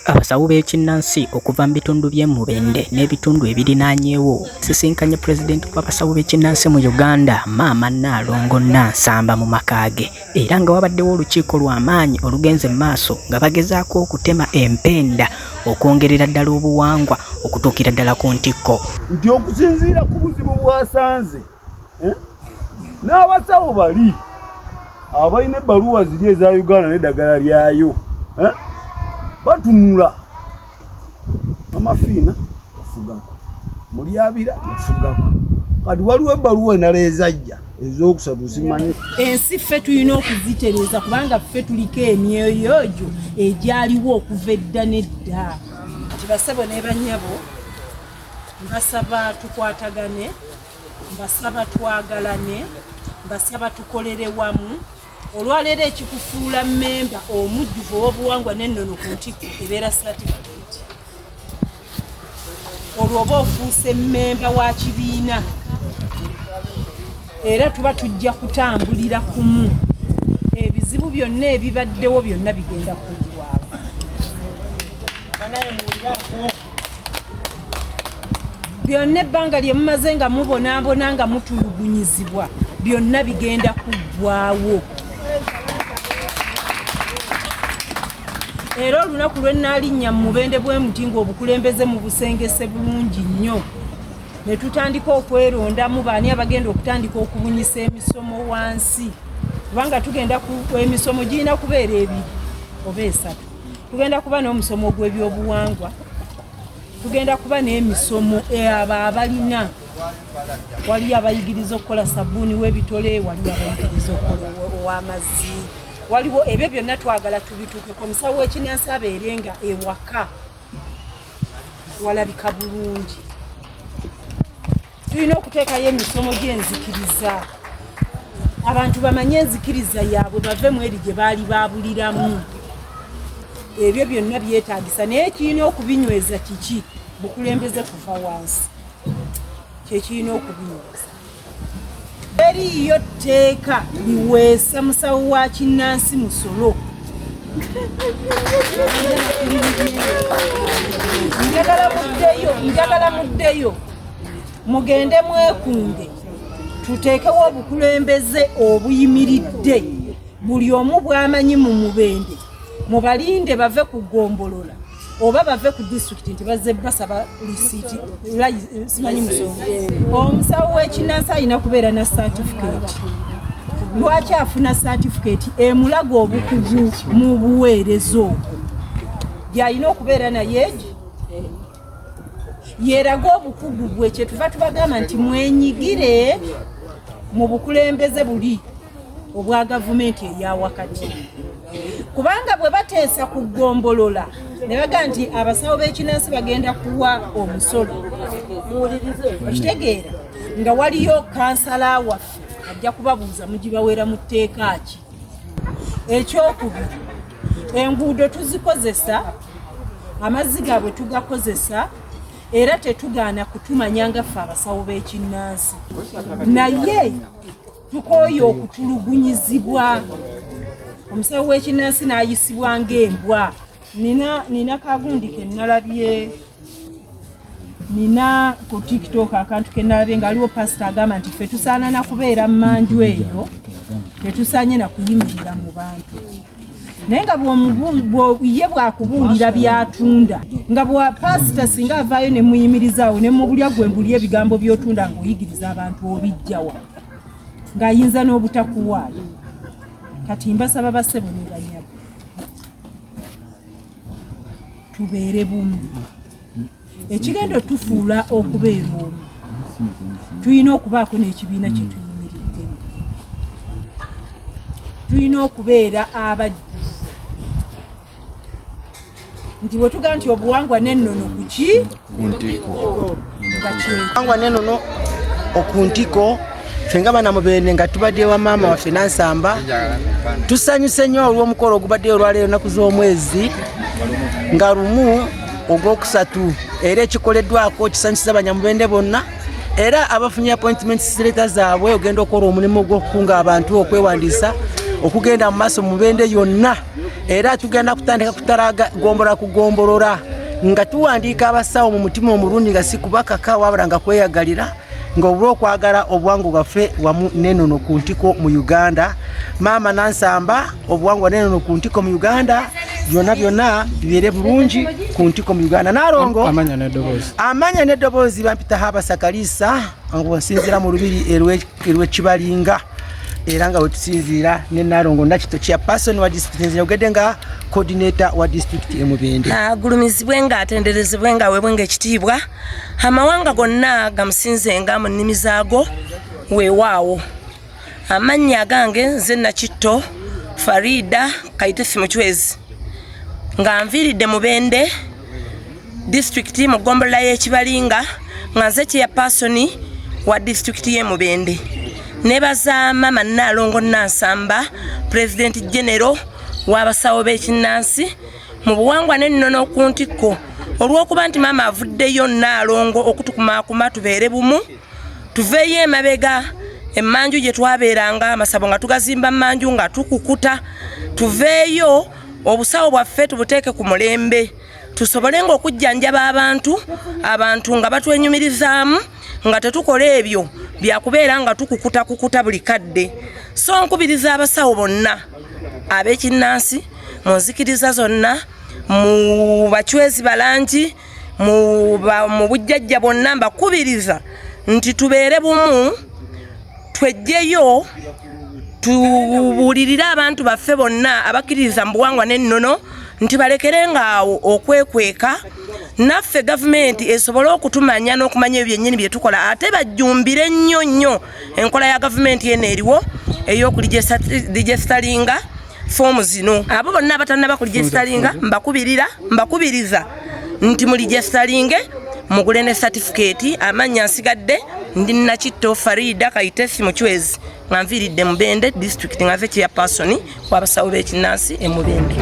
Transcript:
Abasawo b'ekinnansi okuva mu bitundu by'e Mubende n'ebitundu ebirinaanyeewo sisinkanye Pulezidenti w'abasawo b'ekinnansi mu Uganda Maama Nnaalongo Nansamba mu maka ge, era nga wabaddewo olukiiko lw'amaanyi olugenze mu maaso nga bagezaako okutema empenda okwongerera ddala obuwangwa okutuukira ddala ku ntikko. Nti okusinziira ku buzibu bwasanze n'abasawo bali abalina ebbaluwa ziri eza Uganda n'eddagala lyayo batunula amafiina bafugako mulyabira bafugako kati waliwo ebbaluwa endala ezajja ez'okusatu zimanyi. Ensi ffe tulina okuzitereza kubanga ffe tuliko emyoyo egyo egyaliwo okuva edda n'edda. Kati basabo ne bannyabo mbasaba tukwatagane, mbasaba twagalane, mbasaba tukolere wamu. Olwaleero ekikufuula mmemba omujjuvu ow'obuwangwa n'ennono ku ntikko ebeera certificate. Olwo oba ofuuse mmemba wa kibiina era tuba tujja kutambulira kumu. Ebizibu byonna ebibaddewo byonna bigenda kuggwaawo. Byonna ebbanga lye mumaze nga mubonaabona nga mutulugunyizibwa byonna bigenda kuggwaawo. Era olunaku lwe nnaalinya mu Mubende bwe muti ng'obukulembeze mu busengese bulungi nnyo, ne tutandika okwerondamu baani abagenda okutandika okubunyisa emisomo wansi, kubanga tugenda ku emisomo girina kubeera ebiri oba esatu. Tugenda kuba n'omusomo gw'ebyobuwangwa, tugenda kuba n'emisomo abo abalina. Waliyo abayigiriza okukola sabbuuni w'ebitole, waliyo abayigiriza okukola ow'amazzi, waliwo ebyo byonna twagala tubituukeko. Omusawo w'ekinnansi abeerenga ewaka walabika bulungi. Tulina okuteekayo emisomo gy'enzikiriza, abantu bamanye enzikiriza yaabwe bave mu eri gye baali baabuliramu. Ebyo byonna byetaagisa, naye kirina okubinyweza kiki? Bukulembeze kuva wansi kyekirina okubinyweza. Eriyo tteeka liweesa musawo wa kinnansi musolo. Njagala muddeyo mugende mwekunge tuteekewo obukulembeze obuyimiridde, buli omu bw'amanyi mu Mubende mubalinde bave ku Ggombolola oba bave ku disitulikiti nti bazze basaba lisiiti simanyi musonga. Omusawo w'ekinnansi alina kubeera na certificate. Lwaki afuna certificate? Emulaga obukugu mu buweereza obwo gy'alina okubeera naye yeeraga obukugu bwe. Kyetuva tubagamba nti mwenyigire mu bukulembeze buli obwa gavumenti eya wakati, kubanga bwe bateesa ku Ggombolola ne baga nti abasawo b'ekinnansi bagenda kuwa omusolo, okitegeera nga waliyo kansala waffe ajja kubabuuza mugibaweera mu tteeka ki. Ekyokubiri, enguudo tuzikozesa, amazzi gaabwe tugakozesa, era tetugaana kutumanya nga ffe abasawo b'ekinnansi, naye tukooye okutulugunyizibwa. Omusawo w'ekinnansi n'ayisibwa ng'embwa. Nina kagundi ke nalabye, nina ku TikTok akantu ke nalabye ng'aliwo pasita agamba nti ffe tusaana na kubeera mu manju eyo, tetusaanye na kuyimirira mu bantu. Naye nga ye bwakubuulira by'atunda, nga bwa pasita singa avaayo ne muyimirizaawo ne mubulya gwe mbulya ebigambo by'otunda ng'oyigiriza abantu obijjawa, ng'ayinza n'obutakuwaayo. Kati mbasaba bassebo ne bannyabo tubeere bumu. Ekigenda otufuula okubeera omu, tulina okubaako n'ekibiina kye tuyimiriddemu. Tulina okubeera abajju nti bwe tugaa nti obuwangwa n'ennono ku ki? Ku ntiko. Obuwangwa n'ennono okuntiko. Ffe nga bana Mubende nga tubadde wa maama waffe Nansamba, tusanyuse nnyo olw'omukolo ogubaddeyo olwaleero ennaku z'omwezi nga lumu ogwokusatu, era ekikoleddwako kisanyusiza Banyamubende bonna, era abafunye appointments letter zaabwe ogenda okukola omulimu gw'okukunga abantu okwewandiisa okugenda mu maaso mu Mubende yonna era tugenda kutandika kutaraga gombola kugombolora nga tuwandiika abasawo mu mutima omulundi nga si kubakaka wabula nga kweyagalira ng'obulwa okwagala obuwangu bwaffe wamu n'ennono ku ntiko mu Uganda. Maama Nansamba obuwangu n'ennono ku ntiko mu Uganda byonna bibeere bulungi ku ntiko mu Uganda. Nalongo amanya n'eddoboozi bampita Habasakalisa nsinzira mu lubiri erw'Ekibalinga era nga wetusinzira ne Nalongo Nakito chairperson wa district njogedde nga coordinator wa district Mubende. Agulumizibwe nga atenderezebwe nga webwe ng'ekitiibwa amawanga gonna gamusinzenga mu nnimi zaago weewaawo. Amannya gange nze Nakito Farida Kayitesi Muchwezi nga nviiridde Mubende district mu ggombolola y'Ekibalinga nga nze chairperson wa district y'e Mubende. Nebaza Mama Nalongo Nansamba President General w'abasawo b'ekinnansi mu buwangwa n'ennono ku ntiko olw'okuba nti maama avuddeyo Nalongo okutukumaakuma tubeere bumu tuveeyo emabega emmanju gye twabeeranga amasabo nga tugazimba mmanju nga tukukuta tuveeyo obusawo bwaffe tubuteeke ku mulembe tusobole ng'okujjanjaba abantu nga batwenyumirizaamu nga tetukola ebyo byakubeera nga tukukuta buli kadde. So nkubiriza abasawo bonna ab'ekinnansi mu nzikiriza zonna mu Bachwezi balangi mu bujjajja bonna mbakubiriza nti tubeere bumu twejjeyo tubuulirire abantu baffe bonna abakkiriza mu buwangwa n'ennono nti balekerenga awo okwekweka naffe gavumenti esobole okutumanya n'okumanya ebyo byennyini bye tukola ate bajjumbire nnyo enkola ya gavumenti eno eriwo ey'okuligestalinga foomu zino. Abo bonna abatannaba kuligestalinga mbakubiriza nti muligestalinge mugule ne certificate. Amannya nsigadde ndi Nakito Farida Kayitesi Muchwezi nga nviiridde Mubende district nga nze chairperson w'abasawo b'ekinnansi e Mubende.